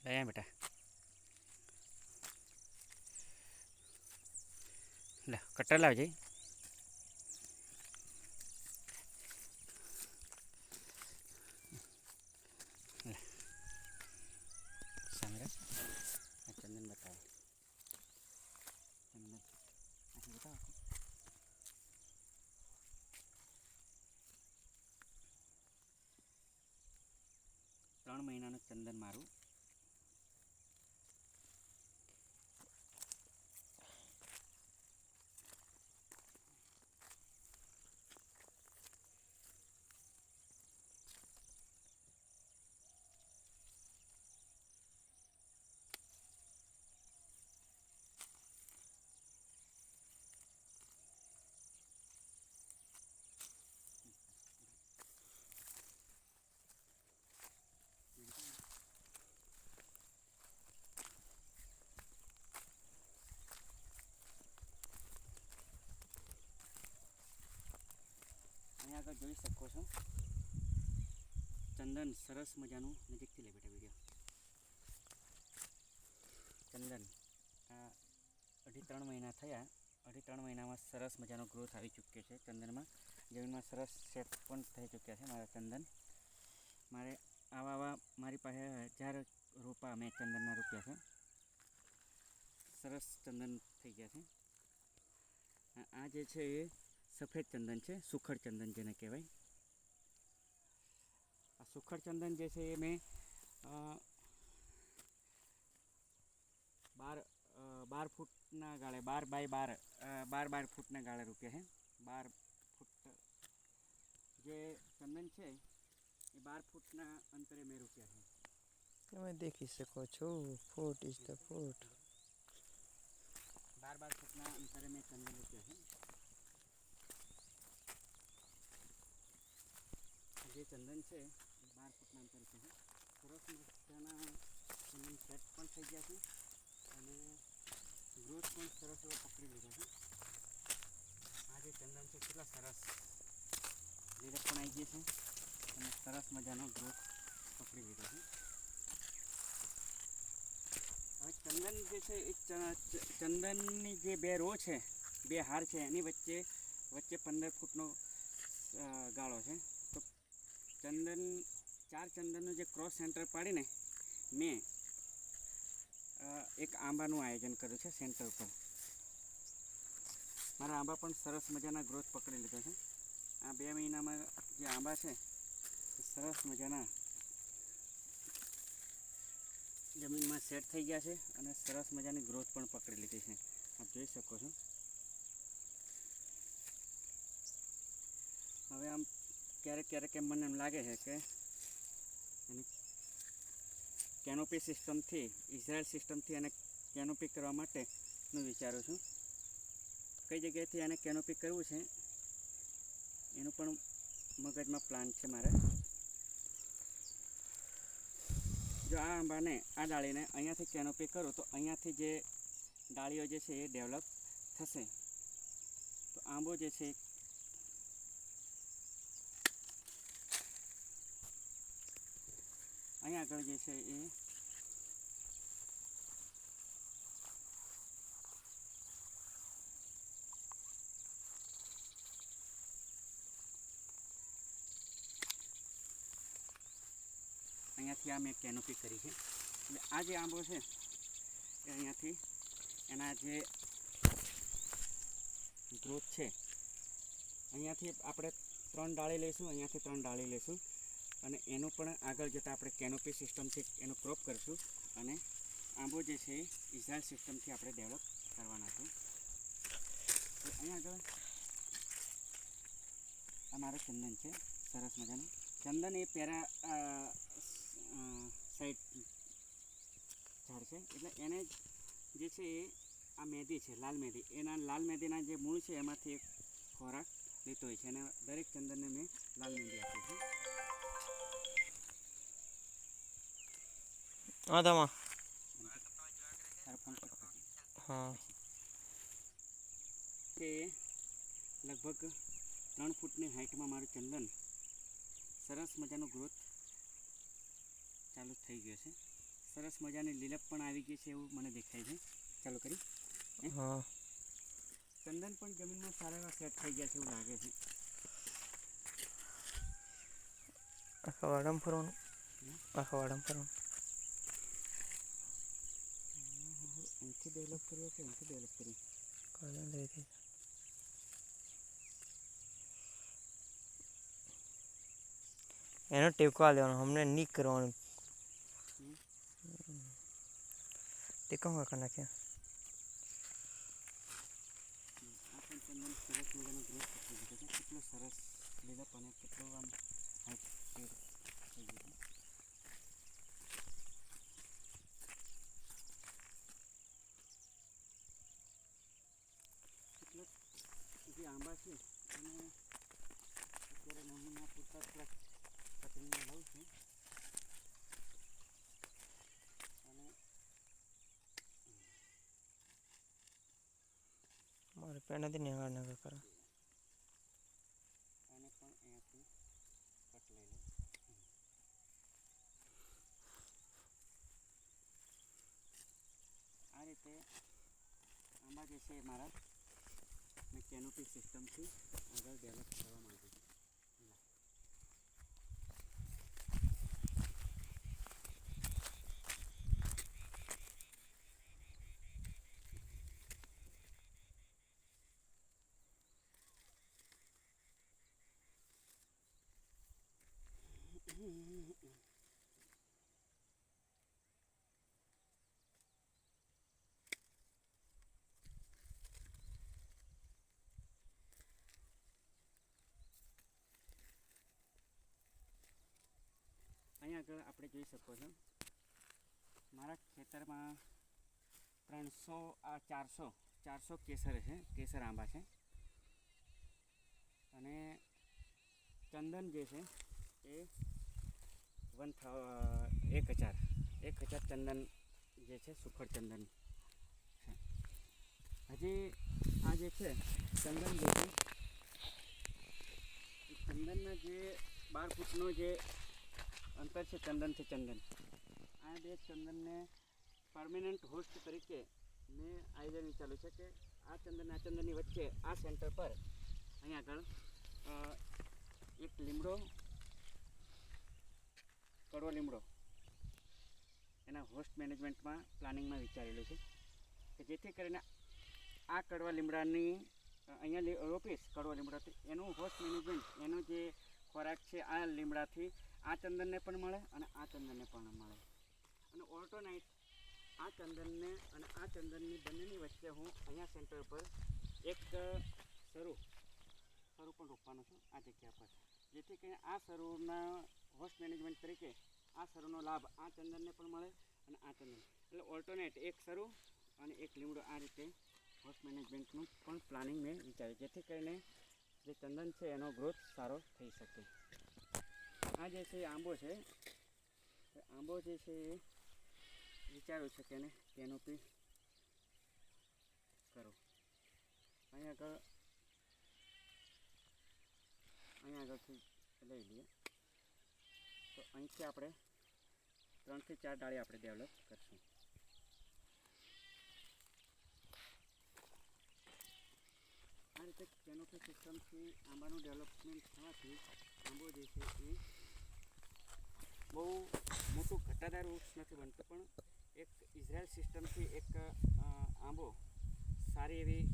અહીંયા બેટા લે કટર લાવજે. લે સામે રાખ. આ ચંદન બતાવો. ચંદન આથી બતાવો. 3 મહિનાનું ચંદન મારું. અહીંયા આગળ જોઈ શકો છો ચંદન સરસ મજાનું. નજીકથી લે બેટા વિડીયો. ચંદન આ 2.5-3 મહિના થયા. 2.5-3 મહિનામાં સરસ મજાનો ગ્રોથ આવી ચૂક્યો છે ચંદનમાં. જમીનમાં સરસ સેટ પણ થઈ ચૂક્યા છે મારા ચંદન. મારી પાસે 1000 રોપા મેં ચંદનના રોપ્યા છે. સરસ ચંદન થઈ ગયા છે. આ જે છે એ સફેદ ચંદન છે, સુખડ ચંદન જેને કહેવાય. આ સુખડ ચંદન જે છે એ મેં 12 ફૂટના ગાળે 12 બાય 12 ફૂટના ગાળે રોપ્યા છે. 12 ફૂટ જે ચંદન છે એ 12 ફૂટના અંતરે મેં રોપ્યા છે. તમે દેખી શકો છો. ફૂટ ઇઝ ધ ફૂટ. 12 ફૂટના અંતરે મેં ચંદન રોપ્યા છે. જે ચંદન છે એ 12 ફૂટના અંતરે છે. સરસ મજાના ચંદન સેટ પણ થઈ ગયા છે અને ગ્રોથ પણ સરસ એવો પકડી લીધો છે. આ જે ચંદન છે કેટલા સરસ લીરપ પણ આવી ગઈ છે અને સરસ મજાનો ગ્રોથ પકડી લીધો છે. હવે ચંદન જે છે એ ચંદનની જે 2 રો છે, 2 હાર છે, એની વચ્ચે 15 ફૂટનો ગાળો છે. તો 4 ચંદનનું જે ક્રોસ સેન્ટર પાડીને મેં એક આંબાનું આયોજન કર્યું છે સેન્ટર પર. મારા આંબા પણ સરસ મજાના ગ્રોથ પકડી લીધો છે. આ 2 મહિનામાં જે આંબા છે એ સરસ મજાના જમીનમાં સેટ થઈ ગયા છે અને સરસ મજાની ગ્રોથ પણ પકડી લીધી છે. આપ જોઈ શકો છો. હવે આમ ક્યારેક એમ મને એમ લાગે છે કે એની કેનોપી સિસ્ટમથી, ઇઝરાયલ સિસ્ટમથી એને કેનોપી કરવા માટેનું વિચારું છું. કઈ જગ્યાએથી એને કેનોપી કરવું છે એનું પણ મગજમાં પ્લાન છે મારે. જો આ આંબાને, આ ડાળીને અહીંયાથી કેનોપી કરું તો અહીંયાથી જે ડાળીઓ જે છે એ ડેવલપ થશે. તો આંબો જે છે અહીંયા આગળ જે છે એ અહીંયાથી આ મેં કેનોપી કરી છે. એટલે આ જે આંબો છે એ અહીંયાથી એના જે ગ્રોથ છે અહીંયાથી આપણે 3 ડાળી લઈશું, અહીંયાથી 3 ડાળી લઈશું અને એનું પણ આગળ જતાં આપણે કેનોપી સિસ્ટમથી એનું ક્રોપ કરીશું અને આંબો જે છે એ ઇઝરાયલ સિસ્ટમથી આપણે ડેવલપ કરવાના છે. તો અહીંયા આગળ આ મારો ચંદન છે, સરસ મજાનું ચંદન. એ સાઈડ ઝાડ છે એટલે એને જે છે એ આ મેદી છે, લાલ મેદી. એના લાલ મેદીના જે મૂળ છે એમાંથી એક ખોરાક લેતો હોય છે અને દરેક ચંદનને મેં લાલ મેદી આપી છે. આધામાં હા તે લગભગ 3 ફૂટની હાઇટમાં મારું ચંદન સરસ મજાનો ગ્રોથ ચાલુ થઈ ગયો છે. સરસ મજાની લીલપ પણ આવી ગઈ છે એવું મને દેખાય છે. ચાલુ કરી. હા ચંદન પણ જમીનમાં સારા એવા સેટ થઈ ગયા છે એવું લાગે છે. આખા વાડામાં ફરવાનું. આખા વાડામાં ફરવાનું. અહીંથી ડેવલપ કર્યો કે અહીંથી ડેવલપ કર્યું? કાલે લઈ એનો ટેકો આ લેવાનો અમને નહીં કરવાનું. તે કહું કાકા નાખ્યા. આ પણ ચંદન સરસ મજાનો ગ્રોથ થઈ ગયો છે. કેટલો સરસ લીલપ અને કેટલો આમ હાઈટ થઈ ગયું છે. કેટલાક જે આંબા છે એને અત્યારે નમૂના પૂરતા થોડાક કટિંગમાં લઉં છું અને મારે પેનાથી નેગા નેગા કરે. આને પણ અહીંયાથી કટ લઈ લઉં. આ રીતે આંબા જે છે એ મારા મેં કેનોપી સિસ્ટમથી આગળ ડેવલપ કરવા માંગુ છું. અહીંયા આગળ આપણે જોઈ શકો છો મારા ખેતરમાં 400 કેસર આંબા છે અને ચંદન જે છે એ 1000 ચંદન જે છે સુખડ ચંદન છે. હજી આ જે છે ચંદન જે છે ચંદનના જે 12 ફૂટનો જે અંતર છે ચંદનથી ચંદન, આ બે ચંદનને પરમેનન્ટ હોસ્ટ તરીકે મેં આયોજન વિચાર્યું છે કે આ ચંદનની વચ્ચે આ સેન્ટર પર અહીં આગળ એક લીમડો, કડવો લીમડો એના હોસ્ટ મેનેજમેન્ટમાં પ્લાનિંગમાં વિચારેલું છે કે જેથી કરીને આ કડવા લીમડાની અહીંયા રોપીશ કડવો લીમડો, એનું હોસ્ટ મેનેજમેન્ટ એનો જે ખોરાક છે આ લીમડાથી આ ચંદનને પણ મળે અને આ ચંદનને પણ મળે અને ઓલ્ટરનાઇટ આ ચંદનને અને આ ચંદનની બંનેની વચ્ચે હું અહીંયા સેન્ટર પર એક સરું પણ રોપવાનો છું આ જગ્યા પર, જેથી કરીને આ સરુના હોસ્ટ મેનેજમેન્ટ તરીકે આ સરુનો લાભ આ ચંદનને પણ મળે અને આ ચંદન એટલે ઓલ્ટરનેટ એક સરું અને એક લીમડો આ રીતે હોસ્ટ મેનેજમેન્ટનું પણ પ્લાનિંગ મેં વિચાર્યું જેથી કરીને જે ચંદન છે એનો ગ્રોથ સારો થઈ શકે. આ જે છે આંબો છે, આંબો જે છે એ વિચાર્યું છે કે એને કેનોપી કરો. અહીંયા આગળથી લઈ લઈએ તો અહીંથી આપણે 3 થી 4 ડાળી આપણે ડેવલપ કરશું. આ રીતે કેનોપી સિસ્ટમથી આંબાનું ડેવલપમેન્ટ થવાથી આંબો જે છે એ બહુ મોટું ઘટાદાર વૃક્ષ નથી બનતું, પણ એક ઇઝરાયલ સિસ્ટમથી એક આંબો સારી એવી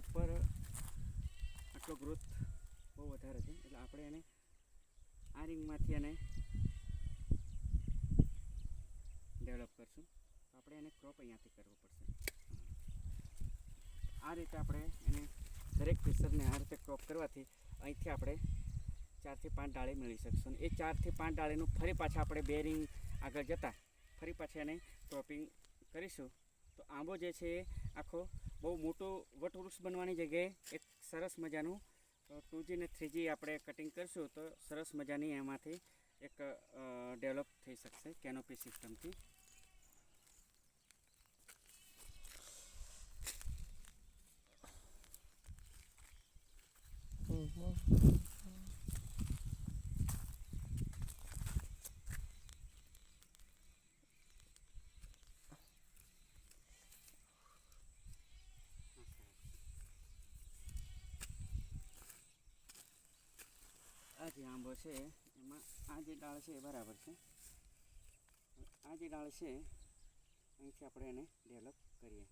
ઉપર આટલો ગ્રોથ બહુ વધારે છે એટલે આપણે એને આ રિંગમાંથી એને ડેવલપ કરશું. આપણે એને ક્રોપ અહીંયાથી કરવો પડશે. આ રીતે આપણે એને દરેક ફીસરને આ રીતે ક્રોપ કરવાથી અહીંથી આપણે 4 થી 5 ડાળી મેળવી શકશું. એ 4 થી 5 ડાળીનું ફરી પાછા આપણે બે રિંગ આગળ જતાં ફરી પાછા એને ક્રોપિંગ કરીશું તો આંબો જે છે એ આખો બહુ મોટો વટવૃક્ષ બનવાની જગ્યાએ એક સરસ મજાનું 2G ને 3G આપણે કટિંગ કરશું તો સરસ મજાની એમાંથી એક ડેવલપ થઈ શકશે કેનોપી સિસ્ટમથી. આ જે આંબો છે એમાં આ જે ડાળ છે એ બરાબર છે. આ જે ડાળ છે અહીંથી આપણે એને ડેવલપ કરીએ.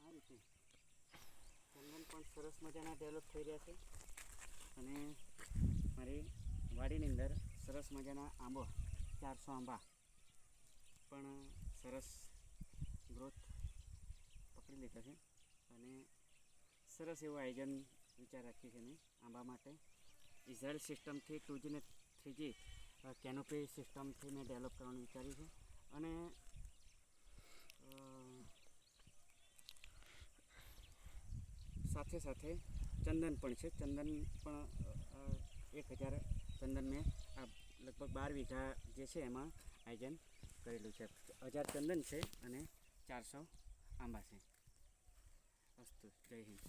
આ રીતે ચંદન પણ સરસ મજાના ડેવલપ થઈ રહ્યા છે અને મારી વાડીની અંદર સરસ મજાના આંબો 400 આંબા પણ સરસ ગ્રોથ પકડી લીધા છે અને સરસ એવું આયોજન વિચાર રાખ્યું છે મેં આંબા માટે. ઇઝરાયલ સિસ્ટમથી 2G ને 3G કેનોપી સિસ્ટમથી મેં ડેવલપ કરવાનું વિચાર્યું છે અને સાથે સાથે ચંદન પણ છે. ચંદન પણ 1000 ચંદન મેં આ લગભગ 12 વીઘા જે છે એમાં આયોજન કરેલું છે. 1000 ચંદન છે અને 400 આંબા છે. અસ્તુ, જય હિન્દ.